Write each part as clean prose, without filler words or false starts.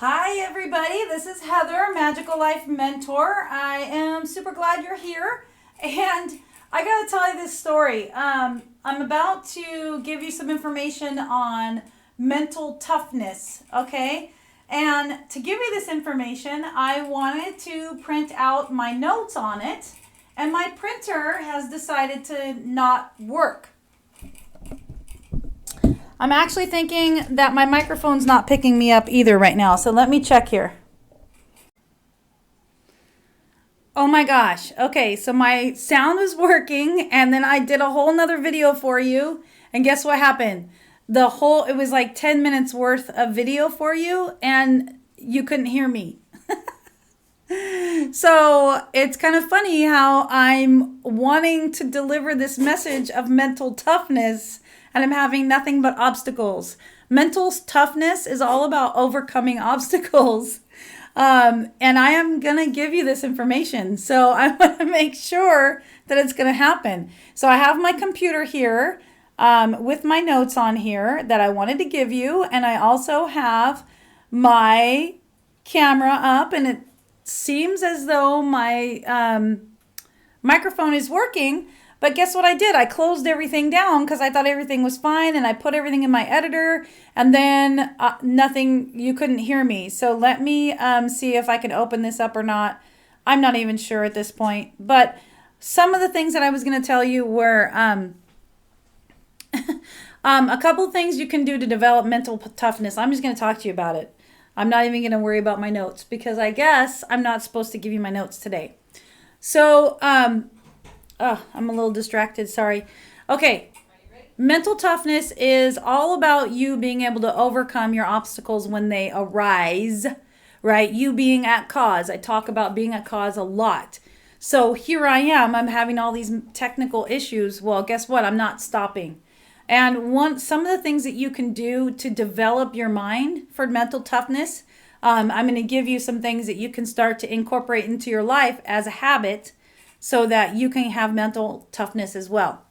Hi, everybody. This is Heather, Magical Life Mentor. I am super glad you're here. And I got to tell you this story. I'm about to give you some information on mental toughness, okay? And to give you this information, I wanted to print out my notes on it, and my printer has decided to not work. I'm actually thinking that my microphone's not picking me up either right now, so let me check here. Oh my gosh. Okay, so my sound was working, and then I did a whole nother video for you, and guess what happened? It was like 10 minutes worth of video for you, and you couldn't hear me. So it's kind of funny how I'm wanting to deliver this message of mental toughness and I'm having nothing but obstacles. Mental toughness is all about overcoming obstacles. And I am going to give you this information. So I want to make sure that it's going to happen. So I have my computer here with my notes on here that I wanted to give you. And I also have my camera up, and it seems as though my microphone is working. But guess what I did? I closed everything down because I thought everything was fine, and I put everything in my editor, and then nothing, you couldn't hear me. So let me see if I can open this up or not. I'm not even sure at this point. But some of the things that I was going to tell you were a couple of things you can do to develop mental toughness. I'm just going to talk to you about it. I'm not even going to worry about my notes because I guess I'm not supposed to give you my notes today. So, I'm a little distracted. Sorry. Okay. Mental toughness is all about you being able to overcome your obstacles when they arise, right? You being at cause. I talk about being at cause a lot. So here I am. I'm having all these technical issues. Well, guess what? I'm not stopping. And some of the things that you can do to develop your mind for mental toughness, I'm going to give you some things that you can start to incorporate into your life as a habit so that you can have mental toughness as well.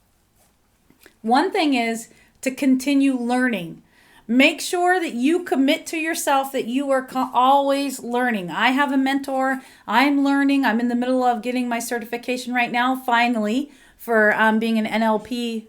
One thing is to continue learning. Make sure that you commit to yourself that you are always learning. I have a mentor. I'm learning. I'm in the middle of getting my certification right now, finally, for being an NLP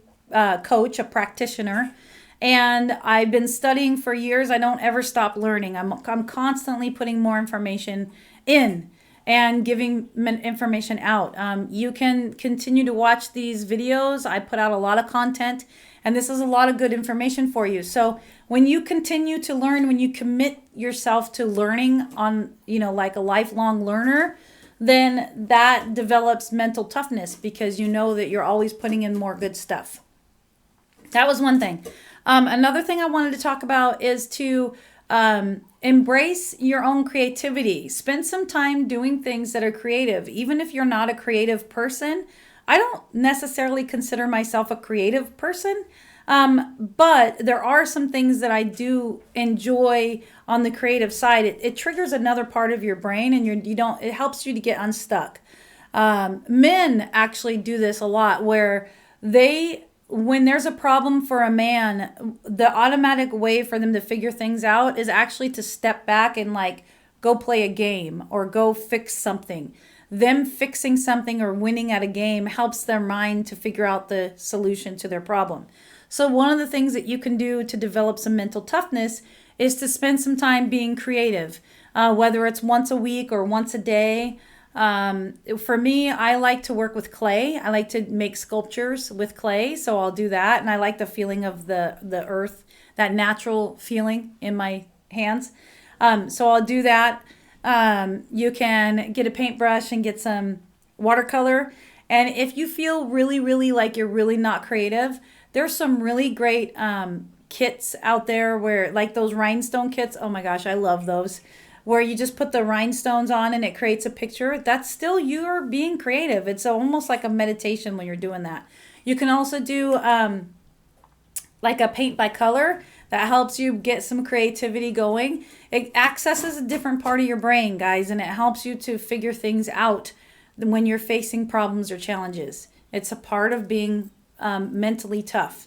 coach, a practitioner. And I've been studying for years. I don't ever stop learning. I'm constantly putting more information in and giving information out. You can continue to watch these videos. I put out a lot of content, and this is a lot of good information for you. So when you continue to learn, when you commit yourself to learning on, like a lifelong learner, then that develops mental toughness because you know that you're always putting in more good stuff. That was one thing. Another thing I wanted to talk about is to embrace your own creativity. Spend some time doing things that are creative. Even if you're not a creative person, I don't necessarily consider myself a creative person, but there are some things that I do enjoy on the creative side. It triggers another part of your brain, and it helps you to get unstuck. Men actually do this a lot, where when there's a problem for a man, the automatic way for them to figure things out is actually to step back and go play a game or go fix something. Them fixing something or winning at a game helps their mind to figure out the solution to their problem. So one of the things that you can do to develop some mental toughness is to spend some time being creative, whether it's once a week or once a day. For me, I like to work with clay. I like to make sculptures with clay, so I'll do that. And I like the feeling of the earth, that natural feeling in my hands. So I'll do that. You can get a paintbrush and get some watercolor. And if you feel really, really like you're really not creative, there's some really great kits out there where, like those rhinestone kits. Oh my gosh, I love those. Where you just put the rhinestones on and it creates a picture. That's still you're being creative. It's almost like a meditation when you're doing that. You can also do like a paint by color that helps you get some creativity going. It accesses a different part of your brain, guys, and it helps you to figure things out when you're facing problems or challenges. It's a part of being mentally tough.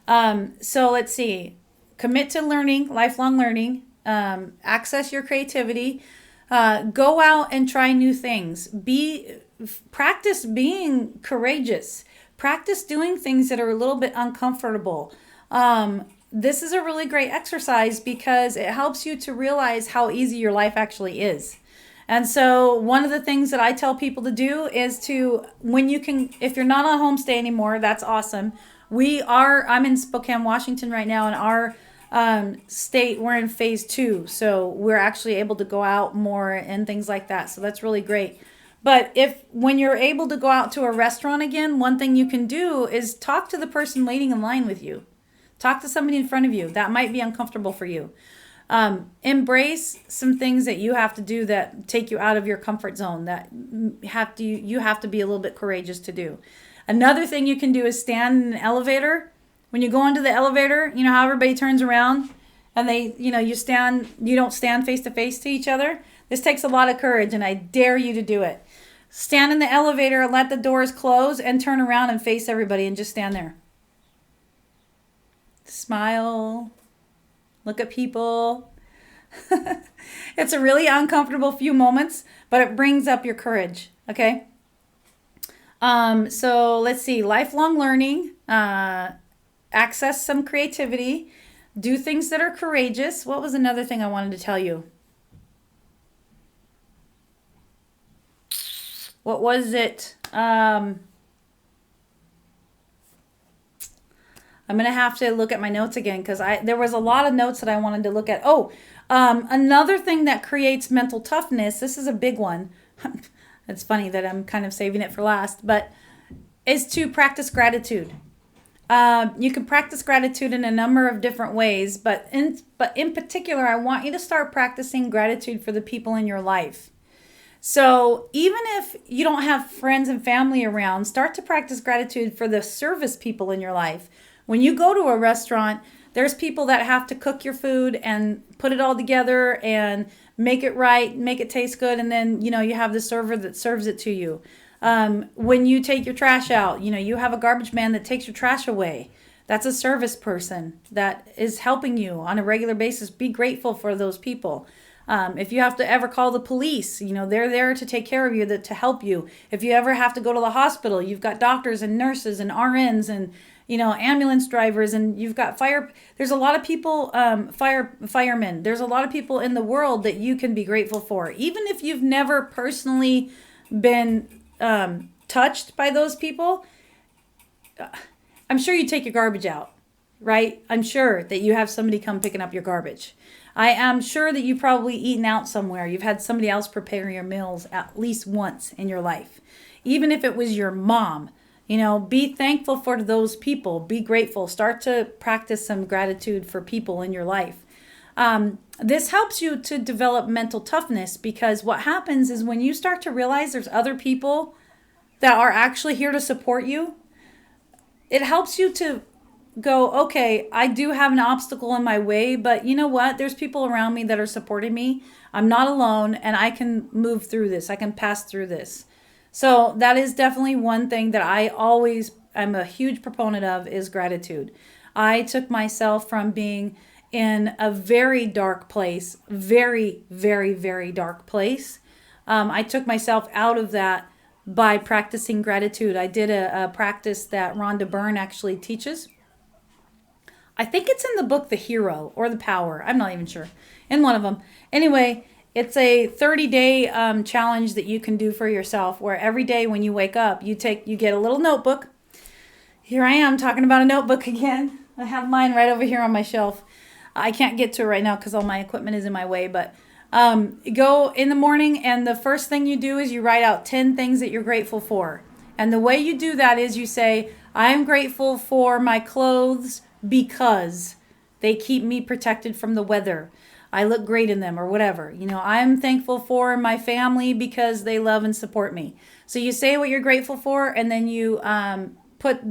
So let's see. Commit to learning, lifelong learning. access your creativity. Go out and try new things. Practice being courageous. Practice doing things that are a little bit uncomfortable. This is a really great exercise because it helps you to realize how easy your life actually is. And so one of the things that I tell people to do is when you can, if you're not on homestay anymore, that's awesome. I'm in Spokane, Washington right now, and our state, we're in phase 2. So we're actually able to go out more and things like that. So that's really great. But when you're able to go out to a restaurant again, one thing you can do is talk to the person waiting in line with you. Talk to somebody in front of you. That might be uncomfortable for you. Embrace some things that you have to do that take you out of your comfort zone, that you have to be a little bit courageous to do. Another thing you can do is stand in an elevator. When you go into the elevator, you know how everybody turns around and you don't stand face to face to each other. This takes a lot of courage, and I dare you to do it. Stand in the elevator, let the doors close, and turn around and face everybody and just stand there. Smile. Look at people. It's a really uncomfortable few moments, but it brings up your courage. Okay. So let's see. Lifelong learning. Access some creativity. Do things that are courageous. What was another thing I wanted to tell you? What was it? I'm going to have to look at my notes again because there was a lot of notes that I wanted to look at. Another thing that creates mental toughness, this is a big one. It's funny that I'm kind of saving it for last, but is to practice gratitude. You can practice gratitude in a number of different ways, but in particular, I want you to start practicing gratitude for the people in your life. So even if you don't have friends and family around, start to practice gratitude for the service people in your life. When you go to a restaurant, there's people that have to cook your food and put it all together and make it right, make it taste good, and then, you have the server that serves it to you. When you take your trash out, you have a garbage man that takes your trash away. That's a service person that is helping you on a regular basis. Be grateful for those people. If you have to ever call the police, they're there to take care of you, to help you. If you ever have to go to the hospital, you've got doctors and nurses and RNs and ambulance drivers, and you've got there's a lot of people, firemen. There's a lot of people in the world that you can be grateful for. Even if you've never personally been touched by those people, I'm sure you take your garbage out, right? I'm sure that you have somebody come picking up your garbage. I am sure that you've probably eaten out somewhere. You've had somebody else prepare your meals at least once in your life. Even if it was your mom, be thankful for those people. Be grateful. Start to practice some gratitude for people in your life. This helps you to develop mental toughness, because what happens is when you start to realize there's other people that are actually here to support you, it helps you to go, okay, I do have an obstacle in my way, but you know what? There's people around me that are supporting me. I'm not alone, and I can move through this. I can pass through this. So that is definitely one thing that I'm a huge proponent of, is gratitude. I took myself from being in a very dark place, very, very, very dark place. I took myself out of that by practicing gratitude. I did a practice that Rhonda Byrne actually teaches. I think it's in the book, The Hero or The Power. I'm not even sure. In one of them. Anyway, it's a 30-day challenge that you can do for yourself, where every day when you wake up, you get a little notebook. Here I am talking about a notebook again. I have mine right over here on my shelf. I can't get to it right now because all my equipment is in my way, but go in the morning, and the first thing you do is you write out 10 things that you're grateful for. And the way you do that is you say, I'm grateful for my clothes because they keep me protected from the weather. I look great in them, or whatever. I'm thankful for my family because they love and support me. So you say what you're grateful for, and then you put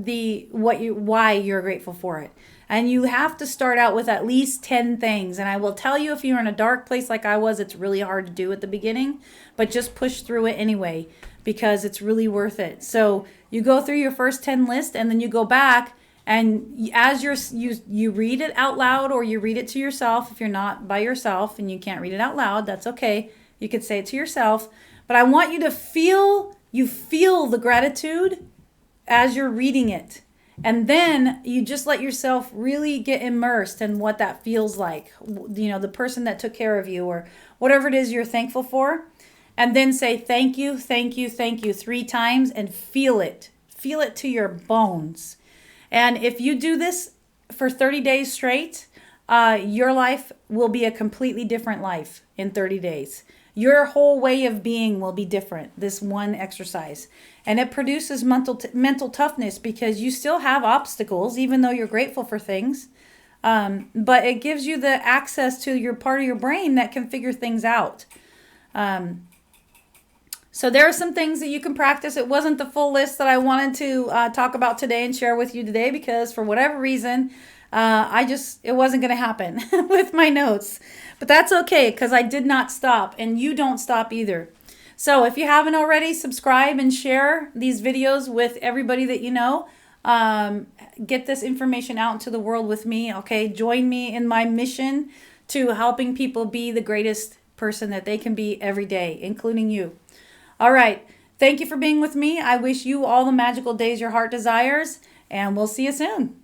why you're grateful for it. And you have to start out with at least 10 things. And I will tell you, if you're in a dark place like I was, it's really hard to do at the beginning, but just push through it anyway, because it's really worth it. So you go through your first 10 list, and then you go back And as you read it out loud, or you read it to yourself. If you're not by yourself and you can't read it out loud, that's okay. You could say it to yourself. But I want you to feel the gratitude as you're reading it. And then you just let yourself really get immersed in what that feels like. The person that took care of you, or whatever it is you're thankful for. And then say thank you, thank you, thank you 3 times, and feel it. Feel it to your bones. And if you do this for 30 days straight, your life will be a completely different life in 30 days. Your whole way of being will be different, this one exercise. And it produces mental toughness, because you still have obstacles, even though you're grateful for things. But it gives you the access to your part of your brain that can figure things out. So there are some things that you can practice. It wasn't the full list that I wanted to talk about today and share with you today, because for whatever reason, it wasn't going to happen with my notes. But that's okay, because I did not stop, and you don't stop either. So if you haven't already, subscribe and share these videos with everybody that you know. Get this information out into the world with me, okay? Join me in my mission to helping people be the greatest person that they can be every day, including you. All right. Thank you for being with me. I wish you all the magical days your heart desires, and we'll see you soon.